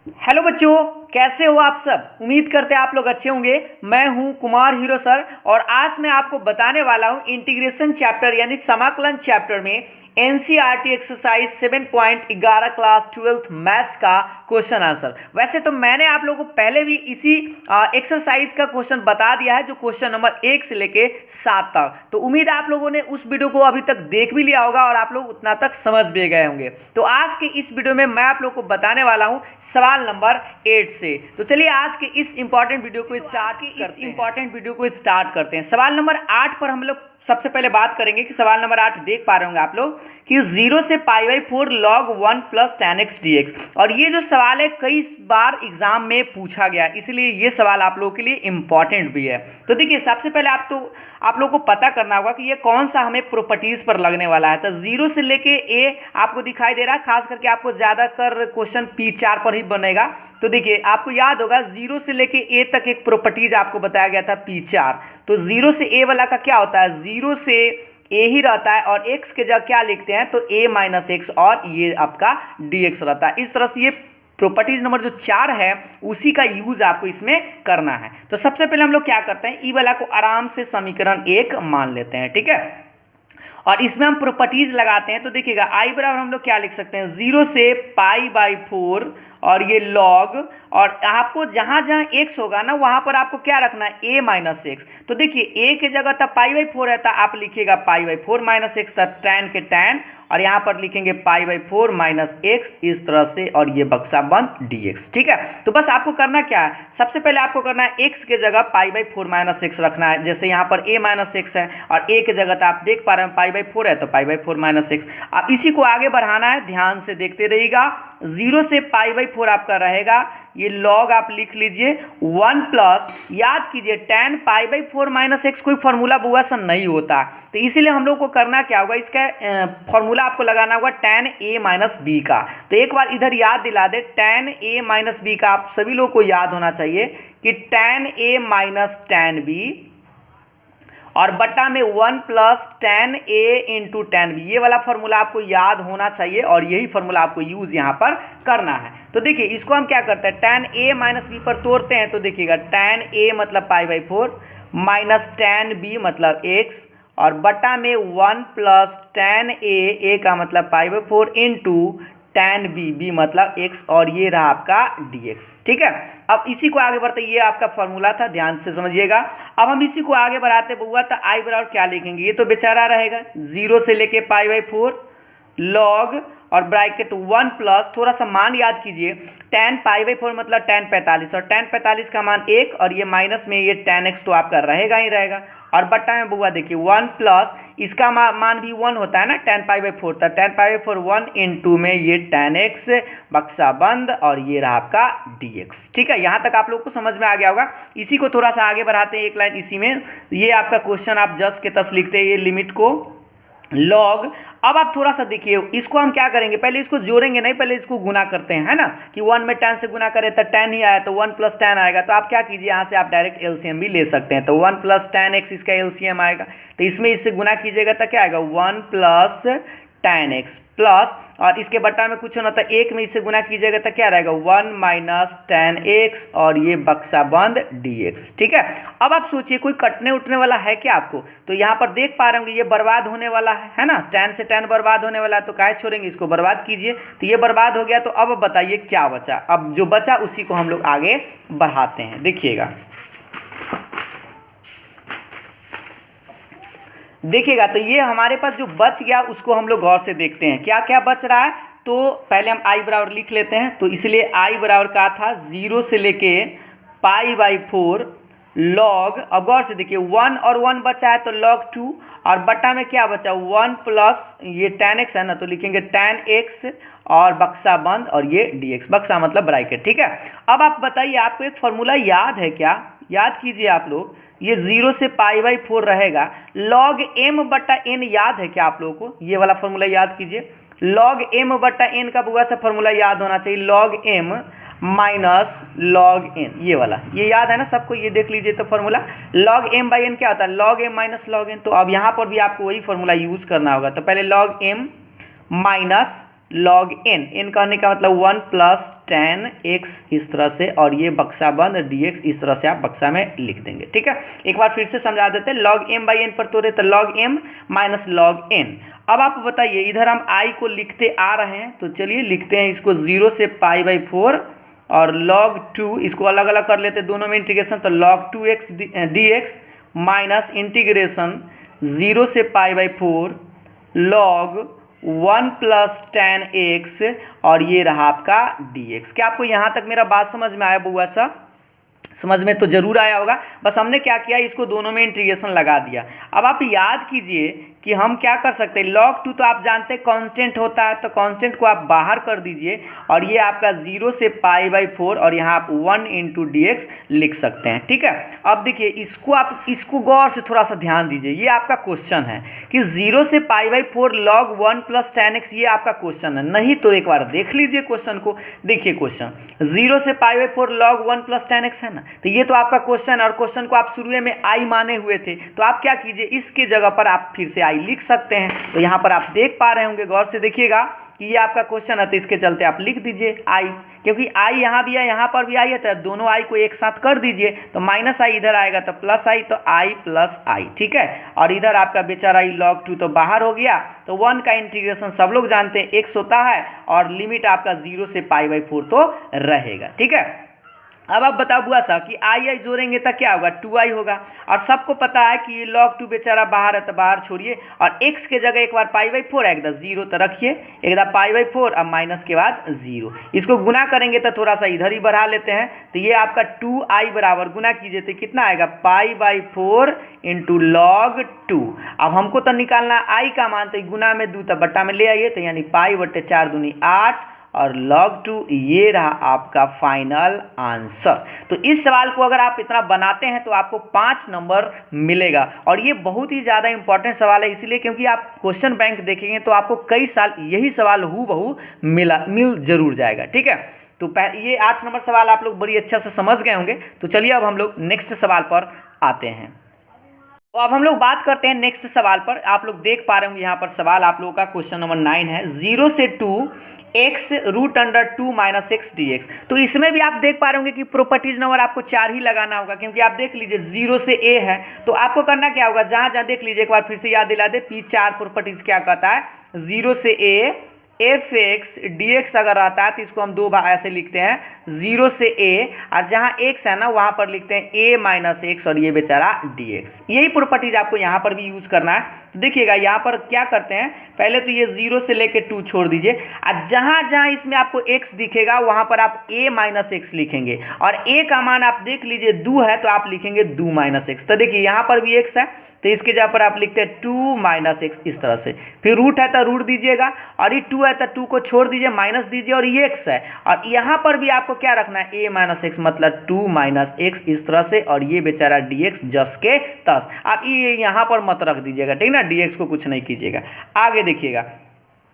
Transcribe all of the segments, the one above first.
Hello बच्चों, कैसे हो आप सब। उम्मीद करते हैं आप लोग अच्छे होंगे। मैं हूं कुमार हीरो सर और आज मैं आपको बताने वाला हूं इंटीग्रेशन चैप्टर यानी समाकलन चैप्टर में NCERT exercise 7.11 class 12th maths का क्वेश्चन आंसर। वैसे तो मैंने आप लोगों को पहले भी इसी एक्सरसाइज का क्वेश्चन बता दिया है, जो क्वेश्चन नंबर 1 से लेके 7 तक। तो उम्मीद है आप लोगों ने उस वीडियो को अभी तक देख भी लिया होगा और आप लोग उतना तक समझ भी गए होंगे। तो आज के इस वीडियो में मैं आप लोग को बताने वाला हूं सवाल नंबर 8 से। तो चलिए आज के इस इंपॉर्टेंट वीडियो को स्टार्ट करते हैं। सवाल नंबर 8 पर हम लोग सबसे पहले बात करेंगे कि सवाल नंबर 8 देख पा रहे होंगे आप लोग कि 0 से π/4 log 1 plus tan x dx। और ये जो सवाल है कई बार एग्जाम में पूछा गया, इसलिए ये सवाल आप लोगों के लिए इंपॉर्टेंट भी है। तो देखिए सबसे पहले आप लोग को पता करना होगा कि ये कौन सा हमें प्रॉपर्टीज पर लगने वाला है। तो 0 से लेके a आपको दिखाई दे रहा है, खास करके आपको ज्यादातर क्वेश्चन P4 पर ही बनेगा। तो देखिए आपको याद होगा 0 से लेके a तक एक प्रॉपर्टीज आपको बताया गया था P4। तो 0 से a वाला का क्या होता है, 0 से a ही रहता है और x के जगह क्या लिखते हैं तो a माइनस एक्स और ये आपका dx रहता है। इस तरह से ये प्रॉपर्टीज नंबर जो 4 है उसी का यूज आपको इसमें करना है। तो सबसे पहले हम लोग क्या करते हैं, ई वाला को आराम से समीकरण 1 मान लेते हैं, ठीक है। और इसमें हम प्रॉपर्टीज लगाते हैं। तो देखिएगा i बराबर हम लोग क्या लिख सकते हैं, 0 से π/4 और ये log, और आपको जहां जहां x होगा ना वहां पर आपको क्या रखना है, a माइनस एक्स। तो देखिए a के जगह तब π/4 रहता, आप लिखिएगा π/4 माइनस एक्स, तब tan के tan, और यहाँ पर लिखेंगे π/4 माइनस एक्स, इस तरह से, और ये बक्सा बंद dx, ठीक है। तो बस आपको करना क्या है, सबसे पहले आपको करना है x के जगह π/4 माइनस एक्स रखना है। जैसे यहाँ पर a माइनस एक्स है और a के जगह तो आप देख पा रहे हैं π/4 है, तो π/4 माइनस एक्स। अब इसी को आगे बढ़ाना है, ध्यान से देखते रहिएगा। 0 से π/4 आपका रहेगा, ये log आप लिख लीजिए 1 प्लस, याद कीजिए tan π/4 माइनस एक्स कोई फॉर्मूला बुआ सा नहीं होता, तो इसीलिए हम लोग को करना क्या होगा, इसका फॉर्मूला आपको लगाना होगा tan a माइनस बी का। तो एक बार इधर याद दिला दे, tan a माइनस बी का आप सभी लोग को याद होना चाहिए कि tan a minus tan b और बटा में 1 plus tan a into tan b, ये वाला फॉर्मूला आपको याद होना चाहिए और यही फॉर्मूला आपको यूज यहाँ पर करना है। तो देखिए इसको हम क्या करते हैं, tan a माइनस बी पर तोड़ते हैं। तो देखिएगा tan a मतलब π/4 माइनस tan b मतलब x और बटा में 1 प्लस tan a का मतलब π/4 इंटू tan b मतलब x, और ये रहा आपका dx, ठीक है। अब इसी को आगे बढ़ते, ये आपका फॉर्मूला था, ध्यान से समझिएगा। अब हम इसी को आगे बढ़ाते बुआ, तो i बराबर क्या लिखेंगे, ये तो बेचारा रहेगा 0 से लेके π/4 log और ब्रैकेट 1 प्लस, थोड़ा सा मान याद कीजिए, tan π/4 मतलब tan 45 और tan 45 का मान 1 और ये माइनस में ये tan x तो आपका रहेगा ही रहेगा, और बट्टा में बुआ देखिए 1 प्लस इसका मान भी 1 होता है ना tan π/4, तो tan π/4 1 इंटू में ये tan x बक्सा बंद और ये रहा आपका dx, ठीक है। यहाँ तक आप लोग को समझ में आ गया होगा। इसी को थोड़ा सा आगे बढ़ाते हैं, एक लाइन इसी में, ये आपका क्वेश्चन आप जस्ट के तस लिखते हैं, ये लिमिट को log। अब आप थोड़ा सा देखिए, इसको हम क्या करेंगे, पहले इसको जोड़ेंगे नहीं, पहले इसको गुना करते हैं, है ना, कि 1 में tan से गुना करें तो tan ही आया, तो 1 प्लस tan आएगा। तो आप क्या कीजिए, यहाँ से आप डायरेक्ट एलसीएम भी ले सकते हैं। तो 1 प्लस tan x इसका एलसीएम आएगा, तो इसमें इससे गुना कीजिएगा तो क्या आएगा, 1 प्लस tan x प्लस, और इसके बट्टा में कुछ होना था 1 में इससे गुना कीजिएगा तो क्या रहेगा 1 माइनस tan x और ये बक्सा बंद dx, ठीक है। अब आप सोचिए कोई कटने उठने वाला है क्या आपको, तो यहाँ पर देख पा रहे होंगे ये बर्बाद होने वाला है ना, tan से tan बर्बाद होने वाला है, तो काहे छोड़ेंगे, इसको बर्बाद कीजिए। तो ये बर्बाद हो गया, तो अब बताइए क्या बचा। अब जो बचा उसी को हम लोग आगे बढ़ाते हैं, देखिएगा देखिएगा। तो ये हमारे पास जो बच गया उसको हम लोग गौर से देखते हैं क्या क्या बच रहा है। तो पहले हम i बराबर लिख लेते हैं। तो इसलिए i बराबर का था 0 से लेके π/4 log, अब गौर से देखिए 1 और 1 बचा है तो log 2, और बट्टा में क्या बचा 1 प्लस ये tan x है ना, तो लिखेंगे tan x और बक्सा बंद और ये dx, बक्सा मतलब ब्रैकेट, ठीक है। अब आप बताइए आपको एक फॉर्मूला याद है क्या, याद कीजिए आप लोग, ये 0 से π/4 रहेगा, log m बट्टा n याद है क्या आप लोगों को, ये वाला फॉर्मूला याद कीजिए। log m बट्टा n का बुआ सा फॉर्मूला याद होना चाहिए, log m minus log n, ये वाला ये याद है ना सबको, ये देख लीजिए। तो formula log m by n क्या होता है, log m minus log n। तो अब यहाँ पर भी आपको वही फॉर्मूला यूज करना होगा। तो पहले log m minus log n कहने का मतलब 1 प्लस tan x इस तरह से, और ये बक्सा बंद dx इस तरह से आप बक्सा में लिख देंगे। ठीक है, एक बार फिर से समझा देते हैं। log m बाई n पर तोड़े तो log m minus log n। अब आप बताइए, इधर हम i को लिखते आ रहे हैं, तो चलिए लिखते हैं इसको 0 से पाई बाई 4 और log 2, इसको अलग अलग कर लेते हैं दोनों में इंटीग्रेशन, तो log 2x dx minus integration 0 से pi by 4 log 1 plus tan x और ये रहा आपका dx। क्या आपको यहाँ तक मेरा बात समझ में आया बुआ साहब? समझ में तो जरूर आया होगा। बस हमने क्या किया, इसको दोनों में इंटीग्रेशन लगा दिया। अब आप याद कीजिए कि हम क्या कर सकते हैं, log 2 तो आप जानते हैं कांस्टेंट होता है, तो कांस्टेंट को आप बाहर कर दीजिए और ये आपका 0 से पाई बाई 4 और यहाँ आप 1 इंटू dx लिख सकते हैं। ठीक है, अब देखिए इसको गौर से थोड़ा सा ध्यान दीजिए। ये आपका क्वेश्चन है कि 0 से pi by 4 log 1 plus tan x, ये आपका क्वेश्चन है। नहीं तो एक बार देख लीजिए क्वेश्चन को। देखिए क्वेश्चन 0 से pi by 4 log 1 plus tan x है ना, तो ये तो आपका क्वेश्चन है और क्वेश्चन को आप शुरू में आई माने हुए थे, तो आप क्या कीजिए, इसके जगह पर आप फिर से आई लिख सकते हैं। तो यहाँ पर आप देख पा रहे होंगे, गौर से देखिएगा कि ये आपका क्वेश्चन है, तो इसके चलते आप लिख दीजिए आई, क्योंकि आई यहाँ भी है यहाँ पर भी आई है, तो दोनों आई को एक साथ कर दीजिए, तो माइनस आई इधर आएगा तो प्लस आई, तो आई प्लस आई। ठीक है, और इधर आपका बेचारा आई log 2 तो बाहर हो गया, तो 1 का इंटीग्रेशन सब लोग जानते हैं x होता है और लिमिट आपका 0 से पाई बाई 4 तो रहेगा। ठीक है, अब आप बताओ बुआ साहब कि आई जोड़ेंगे तो क्या होगा, 2i होगा, और सबको पता है कि log 2 बेचारा बाहर है तो बाहर छोड़िए, और x के जगह एक बार पाई बाई 4 एक 0 तो रखिए, एक पाई बाई 4 अब माइनस के बाद 0, इसको गुना करेंगे तो थोड़ा सा इधर ही बढ़ा लेते हैं, तो ये आपका 2i बराबर गुना कीजिए तो कितना आएगा, पाई बाई 4 इंटू log 2। अब हमको तो निकालना i का मान, तो गुना में 2 तो बट्टा में ले आइए, तो यानी पाई बट्टे 4 दूनी 8 और log 2, ये रहा आपका फाइनल आंसर। तो इस सवाल को अगर आप इतना बनाते हैं तो आपको 5 नंबर मिलेगा, और ये बहुत ही ज़्यादा इंपॉर्टेंट सवाल है, इसलिए क्योंकि आप क्वेश्चन बैंक देखेंगे तो आपको कई साल यही सवाल हूबहू मिल जरूर जाएगा। ठीक है, तो ये 8 नंबर सवाल आप लोग बड़ी अच्छा से समझ गए होंगे। तो चलिए अब हम लोग नेक्स्ट सवाल पर आते हैं। तो अब हम लोग बात करते हैं नेक्स्ट सवाल पर। आप लोग देख पा रहे होंगे यहाँ पर सवाल आप लोगों का क्वेश्चन नंबर 9 है, 0 से 2 x root under 2 minus x dx। तो इसमें भी आप देख पा रहे होंगे कि प्रॉपर्टीज नंबर आपको 4 ही लगाना होगा, क्योंकि आप देख लीजिए 0 से a है, तो आपको करना क्या होगा, जहाँ जहाँ देख लीजिए एक बार फिर से याद दिला दे, P4 प्रॉपर्टीज क्या कहता है, 0 से a F x D x अगर आता है तो इसको हम दो बार ऐसे लिखते हैं, 0 से a, और जहाँ x है ना वहाँ पर लिखते हैं a माइनस एक्स और ये बेचारा dx। यही प्रॉपर्टीज आपको यहाँ पर भी यूज़ करना है। तो देखिएगा यहाँ पर क्या करते हैं, पहले तो ये 0 से लेके 2 छोड़ दीजिए, और जहाँ जहाँ इसमें आपको x दिखेगा वहाँ पर आप a माइनस एक्स लिखेंगे, और a का मान आप देख लीजिए 2 है तो आप लिखेंगे 2 माइनस एक्स। तो देखिए यहाँ पर भी x है तो इसके जगह पर आप लिखते हैं 2 माइनस एक्स इस तरह से, फिर रूट है तो रूट दीजिएगा, और ये 2 है तो 2 को छोड़ दीजिए, माइनस दीजिए, और ये x है, और यहाँ पर भी आपको क्या रखना है, a माइनस एक्स मतलब 2 माइनस एक्स इस तरह से, और ये बेचारा dx जस के तस। आप ये यहाँ पर मत रख दीजिएगा, ठीक ना, dx को कुछ नहीं कीजिएगा। आगे देखिएगा,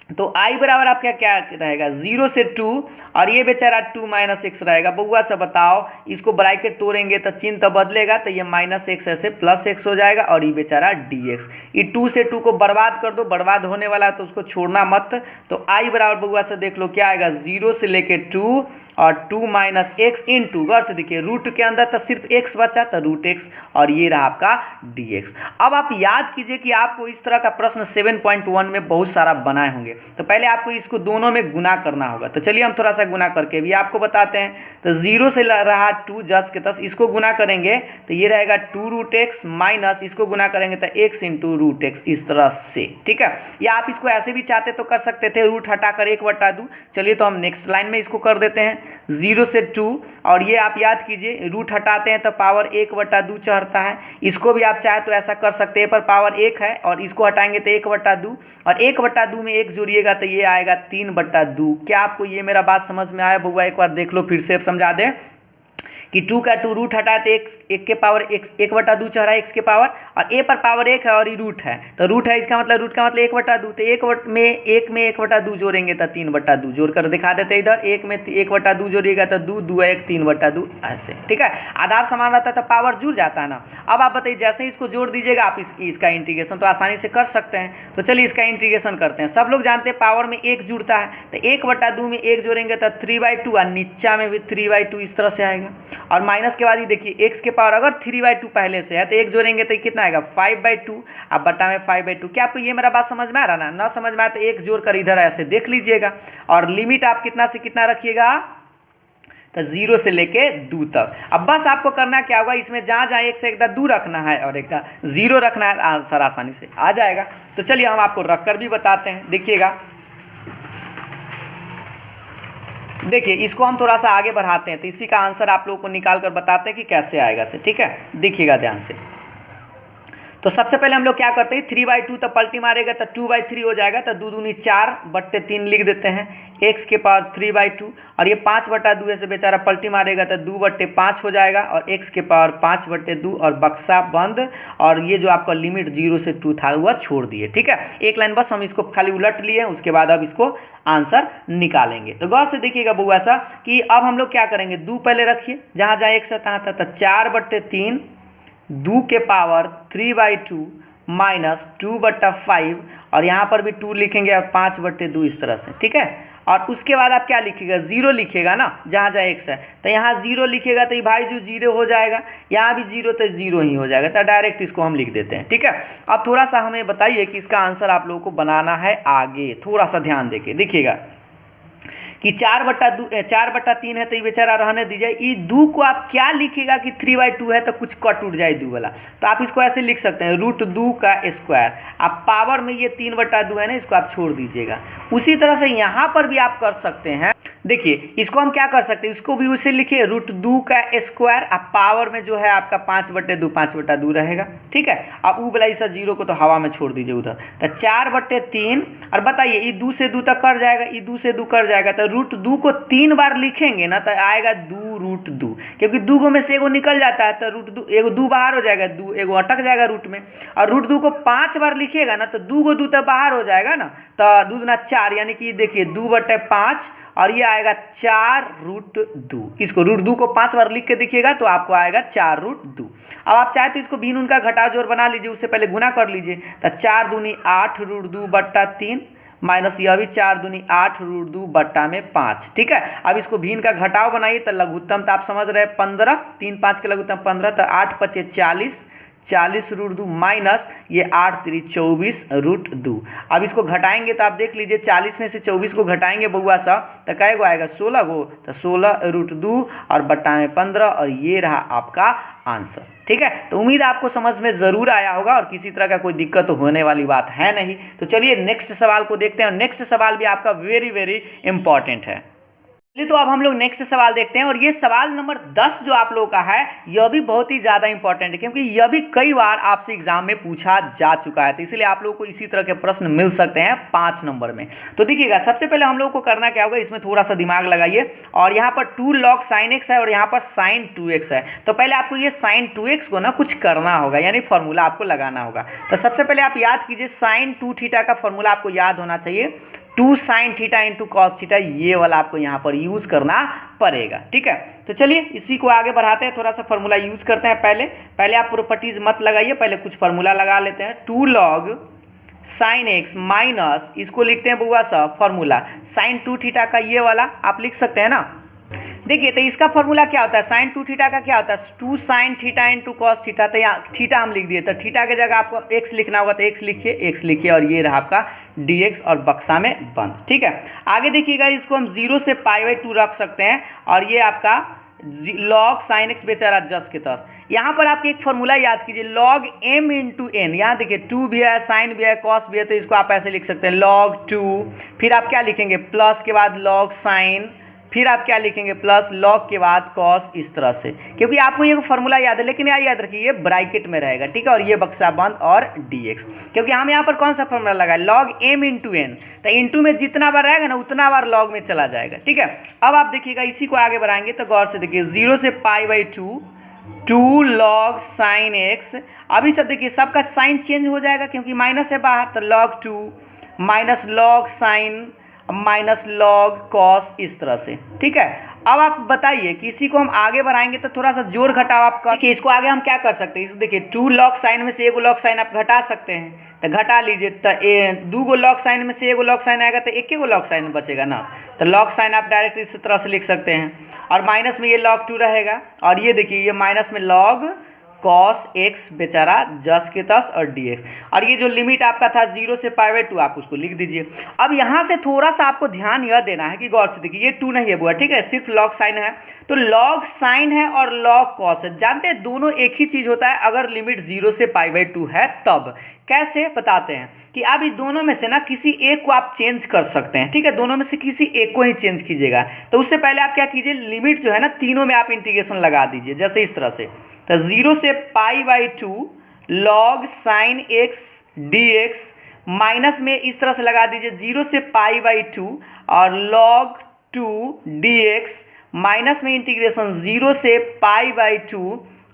तो i बराबर आपका क्या रहेगा, 0 से 2, और ये बेचारा 2 माइनस एक्स रहेगा। बउआ से बताओ, इसको ब्रैकेट तोड़ेंगे तो चिन्ह तो बदलेगा, तो ये माइनस एक्स ऐसे प्लस एक्स हो जाएगा, और ये बेचारा dx। ये 2 से 2 को बर्बाद कर दो, बर्बाद होने वाला है तो उसको छोड़ना मत। तो i बराबर बउआ से देख लो क्या आएगा, 0 से लेके 2 और 2 माइनस एक्स इन 2, गौर से देखिए रूट के अंदर तो सिर्फ x बचा, तो रूट x, और ये रहा आपका dx। अब आप याद कीजिए कि आपको इस तरह का प्रश्न 7.1 में बहुत सारा बनाए होंगे, तो पहले आपको इसको दोनों में गुना करना होगा। तो चलिए हम थोड़ा सा गुना करके भी आपको बताते हैं। तो 0 से रहा 2 जस के तस, इसको गुना करेंगे तो ये रहेगा 2 रूट एक्स माइनस, इसको गुना करेंगे तो x इंटू रूट एक्स इस तरह से, ठीक है। या आप इसको ऐसे भी चाहते तो कर सकते थे, रूट हटाकर 1/2। चलिए तो हम नेक्स्ट लाइन में इसको कर देते हैं, 0 से 2, और ये आप याद कीजिए रूट हटाते हैं तो पावर 1/2 चढ़ता है। इसको भी आप चाहे तो ऐसा कर सकते हैं, पर पावर 1 है और इसको हटाएंगे तो 1/2, और 1/2 में 1 जोड़िएगा तो ये आएगा 3/2। क्या आपको ये मेरा बात समझ में आया बउआ? एक बार देख लो, फिर से समझा दें कि 2 का 2 रूट हटा तो एक के पावर एक बटा 2 चढ़ा एक्स के पावर, और ए पर पावर 1 है और ये रूट है, तो रूट है इसका मतलब रूट का मतलब 1 बटा 2, तो एक में 1 बटा 2 जोड़ेंगे तो 3 बटा 2 जोड़ कर दिखा देते इधर, एक में 1 बटा 2 जोड़िएगा तो 2 2 1 3 बटा 2 ऐसे, ठीक है। आधार समान रहता है तो पावर जुड़ जाता है ना। अब आप बताइए जैसे ही इसको जोड़ दीजिएगा आप इसका इंटीग्रेशन तो आसानी से कर सकते हैं। तो चलिए इसका इंटीग्रेशन करते हैं। सब लोग जानते हैं पावर में 1 जुड़ता है, तो 1 बटा 2 में 1 जोड़ेंगे तो 3/2 और नीचा में भी 3/2 इस तरह से आएगा। और माइनस के बाद ये देखिए x के पावर अगर 3/2 पहले से है तो 1 जोड़ेंगे तो कितना आएगा 5/2, अब बटा में 5/2। क्या आपको ये मेरा बात समझ में आ रहा ना समझ में आया तो 1 जोड़ कर इधर ऐसे देख लीजिएगा, और लिमिट आप कितना से कितना रखिएगा तो 0 से लेके 2 तक। अब बस आपको करना क्या होगा, इसमें जहाँ जहाँ एक से एक दूर रखना है और एक 0 रखना है, आंसर आसानी से आ जाएगा। तो चलिए हम आपको रख कर भी बताते हैं, देखिएगा। देखिए इसको हम थोड़ा सा आगे बढ़ाते हैं तो इसी का आंसर आप लोगों को निकाल कर बताते हैं कि कैसे आएगा से, ठीक है। देखिएगा ध्यान से। तो सबसे पहले हम लोग क्या करते हैं 3/2 तो पलटी मारेगा तो 2/3 हो जाएगा, तो 2 दूनी 4/3 लिख देते हैं, x के पावर 3/2, और ये 5/2 से बेचारा पलटी मारेगा तो 2/5 हो जाएगा, और x के पावर 5/2 और बक्सा बंद, और ये जो आपका लिमिट 0 से 2 था वह छोड़ दिए, ठीक है। एक लाइन बस हम इसको खाली उलट लिए, उसके बाद अब इसको आंसर निकालेंगे। तो गौर से देखिएगा बउआ सा कि अब हम लोग क्या करेंगे, 2 पहले रखिए जहाँ जहाँ x था तो 4/3 2 के पावर 3/2 माइनस 2/5, और यहाँ पर भी 2 लिखेंगे और 5/2 इस तरह से, ठीक है। और उसके बाद आप क्या लिखिएगा 0 लिखिएगा ना जहाँ जहाँ x है, तो यहाँ 0 लिखिएगा तो ये भाई जो 0 हो जाएगा, यहाँ भी 0 तो 0 ही हो जाएगा, तो डायरेक्ट इसको हम लिख देते हैं, ठीक है। अब थोड़ा सा हमें बताइए कि इसका आंसर आप लोगों को बनाना है आगे, थोड़ा सा ध्यान देके देखिएगा कि 4/3 है तो ये बेचारा रहने दीजिए। ये 2 को आप क्या लिखिएगा कि 3/2 है तो कुछ कट उठ जाए 2 वाला, तो आप इसको ऐसे लिख सकते हैं √2 का स्क्वायर। आप पावर में ये 3/2 है ना, इसको आप छोड़ दीजिएगा। उसी तरह से यहाँ पर भी आप कर सकते हैं, देखिए इसको हम क्या कर सकते हैं, इसको भी उसे लिखिए √2 का स्क्वायर, आप पावर में जो है आपका 5/2 रहेगा, ठीक है। अब ऊ वाला इस 0 को तो हवा में छोड़ दीजिए उधर, तो 4/3, और बताइए ये 2 से 2 तक कर जाएगा, ये 2 से 2 कर जाएगा, तो √2 को 3 बार लिखेंगे ना तो आएगा 2√2, क्योंकि 2 में से एगो निकल जाता है तो √2 एगो 2 बाहर हो जाएगा, 2 एगो अटक जाएगा रूट में, और √2 को 5 बार लिखिएगा ना तो 2 को 2 तो बाहर हो जाएगा ना, तो 2 दूना 4, यानी कि देखिए 2/5, और ये आएगा 4√2। इसको √2 को 5 बार लिख के देखिएगा तो आपको आएगा 4√2। अब आप चाहे तो इसको भिन्न उनका घटाव जोड़ बना लीजिए, उससे पहले गुना कर लीजिए, तो 4 दूनी 8√2/3 माइनस यह भी 4 दूनी 8√2/5, ठीक है। अब इसको भिन्न का घटाव बनाइए तो लघुत्तम तो आप समझ रहे हैं 15, 3 5 के लघुत्तम 15, तो 8×5 = 40√2 माइनस ये 8×3 24√2। अब इसको घटाएंगे तो आप देख लीजिए 40 में से 24 को घटाएंगे बउआ सा तो कै गो आएगा 16 गो, तो 16√2 और बट्टा में 15, और ये रहा आपका आंसर, ठीक है। तो उम्मीद आपको समझ में ज़रूर आया होगा और किसी तरह का कोई दिक्कत तो होने वाली बात है नहीं। तो चलिए नेक्स्ट सवाल को देखते हैं, और नेक्स्ट सवाल भी आपका वेरी इंपॉर्टेंट है। चलिए तो अब हम लोग नेक्स्ट सवाल देखते हैं, और ये सवाल नंबर 10 जो आप लोगों का है यह भी बहुत ही ज़्यादा इंपॉर्टेंट है, क्योंकि यह भी कई बार आपसे एग्जाम में पूछा जा चुका है, तो इसलिए आप लोगों को इसी तरह के प्रश्न मिल सकते हैं 5 नंबर में। तो देखिएगा सबसे पहले हम लोग को करना क्या होगा, इसमें थोड़ा सा दिमाग लगाइए, और यहाँ पर 2 log sin x है और यहाँ पर sin 2x है। तो पहले आपको ये sin 2x को ना कुछ करना होगा, यानी फॉर्मूला आपको लगाना होगा। तो सबसे पहले आप याद कीजिए sin 2θ का फॉर्मूला आपको याद होना चाहिए, 2 sin θ × cos θ, ये वाला आपको यहाँ पर यूज़ करना पड़ेगा, ठीक है। तो चलिए इसी को आगे बढ़ाते हैं, थोड़ा सा फॉर्मूला यूज़ करते हैं। पहले आप प्रॉपर्टीज मत लगाइए, पहले कुछ फॉर्मूला लगा लेते हैं। 2 log sin x माइनस इसको लिखते हैं बुआ सा फॉर्मूला sin 2θ का, ये वाला आप लिख सकते हैं ना। देखिए तो इसका फॉर्मूला क्या होता है, sin 2θ का क्या होता है 2 sin θ × cos θ, तो यहाँ थीटा हम लिख दिए, तो थीटा के जगह आपको x लिखना होगा तो x लिखिए, और ये रहा आपका dx और बक्सा में बंद, ठीक है। आगे देखिएगा इसको हम 0 से π/2 रख सकते हैं, और ये आपका log sin x बेचारा जस के तस। यहाँ पर आपके एक फॉर्मूला याद कीजिए log m × n, यहाँ देखिए 2 भी है, sin भी है, cos भी है, तो इसको आप ऐसे लिख सकते हैं log 2, फिर आप क्या लिखेंगे प्लस के बाद log sin फिर आप क्या लिखेंगे प्लस लॉग के बाद कॉस, इस तरह से, क्योंकि आपको ये फॉर्मूला याद है, लेकिन याद रखिए ये ब्रैकेट में रहेगा, ठीक है, और ये बक्सा बंद और dx, क्योंकि हम यहाँ पर कौन सा फॉर्मूला लगाए, लॉग m इंटू एन, तो इंटू में जितना बार रहेगा ना उतना बार लॉग में चला जाएगा, ठीक है। अब आप देखिएगा इसी को आगे बढ़ाएंगे तो गौर से देखिए 0 से π/2 2 log sin x, अभी सब देखिए सबका साइन चेंज हो जाएगा क्योंकि माइनस है बाहर, तो log 2 minus log sign minus log cos, इस तरह से, ठीक है। अब आप बताइए कि इसी को हम आगे बढ़ाएंगे तो थोड़ा सा जोड़ घटाव आप कर, इसको आगे हम क्या कर सकते हैं, इसको देखिए 2 log साइन में से 1 log साइन आप घटा सकते हैं, तो घटा लीजिए, तो 2 log साइन में से 1 log साइन आएगा तो 1 log साइन बचेगा ना, तो log साइन आप डायरेक्ट इस तरह से लिख सकते हैं, और माइनस में ये log 2 रहेगा, और ये देखिए ये माइनस में log cos x बेचारा जस के तस और dx, और ये जो लिमिट आपका था 0 से π/2 आप उसको लिख दीजिए। अब यहाँ से थोड़ा सा आपको ध्यान यह देना है कि गौर से देखिए ये 2 नहीं है बुआ, ठीक है, सिर्फ log साइन है, तो log साइन है और log cos है, जानते हैं दोनों एक ही चीज़ होता है अगर लिमिट 0 से π/2 है तब। कैसे बताते हैं कि अब इस दोनों में से ना किसी एक को आप चेंज कर सकते हैं, ठीक है, दोनों में से किसी एक को ही चेंज कीजिएगा। तो उससे पहले आप क्या कीजिए, लिमिट जो है ना तीनों में आप इंटीग्रेशन लगा दीजिए, जैसे इस तरह से, तो 0 से π/2 log sin x dx, minus में इस तरह से लगा दीजिए 0 से π/2 और log 2 dx, माइनस में इंटीग्रेशन 0 से π/2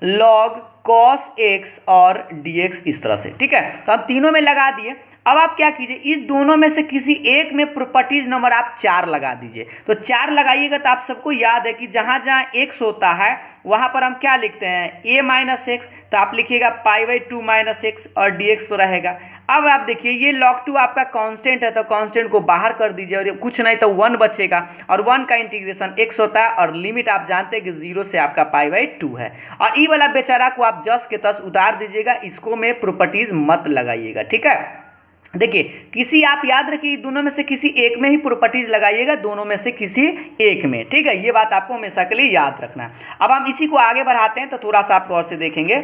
log cos x और dx, इस तरह से, ठीक है। तो हम तीनों में लगा दिए। अब आप क्या कीजिए, इस दोनों में से किसी एक में प्रॉपर्टीज नंबर आप 4 लगा दीजिए, तो 4 लगाइएगा तो आप सबको याद है कि जहाँ जहाँ x होता है वहाँ पर हम क्या लिखते हैं a माइनस एक्स, तो आप लिखिएगा π/2 माइनस एक्स और dx तो रहेगा। अब आप देखिए ये log 2 आपका कांस्टेंट है, तो कांस्टेंट को बाहर कर दीजिए और कुछ नहीं तो 1 बचेगा, और 1 का इंटीग्रेशन x होता है, और लिमिट आप जानते हैं कि 0 से आपका π/2 है, और ई वाला बेचारा को आप जस के तस उतार दीजिएगा, इसको में प्रॉपर्टीज मत लगाइएगा, ठीक है। देखिए किसी आप याद रखिए दोनों में से किसी एक में ही प्रॉपर्टीज लगाइएगा, दोनों में से किसी एक में, ठीक है, ये बात आपको हमेशा के लिए याद रखना है। अब हम इसी को आगे बढ़ाते हैं तो थोड़ा सा आप गौर से देखेंगे,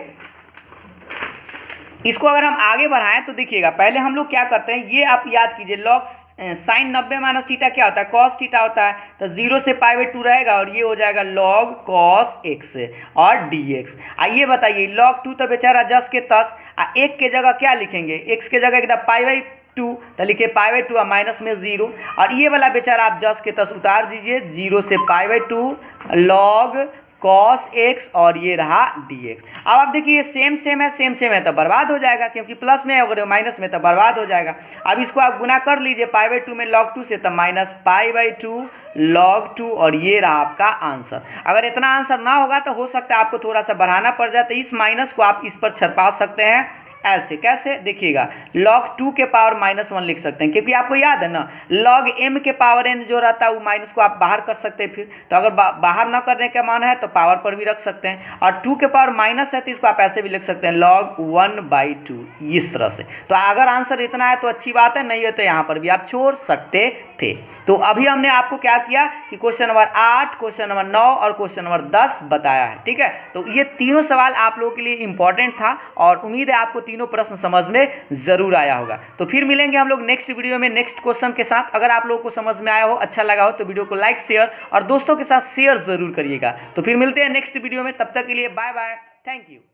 इसको अगर हम आगे बढ़ाएं तो देखिएगा पहले हम लोग क्या करते हैं, ये आप याद कीजिए लॉग साइन 90 माइनस थीटा क्या होता है, कॉस थीटा होता है, तो 0 से π/2 रहेगा और ये हो जाएगा लॉग कॉस x और dx। आइए बताइए लॉग 2 तो बेचारा जस के तस, एक के जगह क्या लिखेंगे, x के जगह एकदम π/2, तो लिखिए π/2 और माइनस में 0, और ये वाला बेचारा आप जस के तस उतार दीजिए 0 से π/2 लॉग cos x और ये रहा dx। अब आप देखिए सेम सेम है तो बर्बाद हो जाएगा, क्योंकि प्लस में अगर माइनस में तो बर्बाद हो जाएगा। अब इसको आप गुना कर लीजिए π/2 में log 2 से, तो माइनस π/2 log 2 और ये रहा आपका आंसर। अगर इतना आंसर ना होगा तो हो सकता है आपको थोड़ा सा बढ़ाना पड़ जाए, तो इस माइनस को आप इस पर छरपा सकते हैं, ऐसे कैसे देखिएगा log 2 के पावर -1 लिख सकते हैं, क्योंकि आपको याद है ना log m के पावर n जो रहता है वो माइनस को आप बाहर कर सकते हैं। फिर तो अगर बाहर ना करने का मान है तो पावर पर भी रख सकते हैं, और 2 के पावर माइनस है तो इसको आप ऐसे भी लिख सकते हैं log 1/2, इस तरह से। तो अगर आंसर इतना है तो अच्छी बात है, नहीं है तो यहाँ पर भी आप छोड़ सकते थे। तो अभी हमने आपको क्या किया कि क्वेश्चन नंबर 8, क्वेश्चन नंबर 9 और क्वेश्चन नंबर 10 बताया है, ठीक है। तो ये तीनों सवाल आप लोगों के लिए इंपॉर्टेंट था और उम्मीद है आपको तीनों प्रश्न समझ में जरूर आया होगा। तो फिर मिलेंगे हम लोग नेक्स्ट वीडियो में नेक्स्ट क्वेश्चन के साथ। अगर आप लोगों को समझ में आया हो, अच्छा लगा हो तो वीडियो को लाइक शेयर और दोस्तों के साथ शेयर जरूर करिएगा। तो फिर मिलते हैं नेक्स्ट वीडियो में, तब तक के लिए बाय बाय, थैंक यू।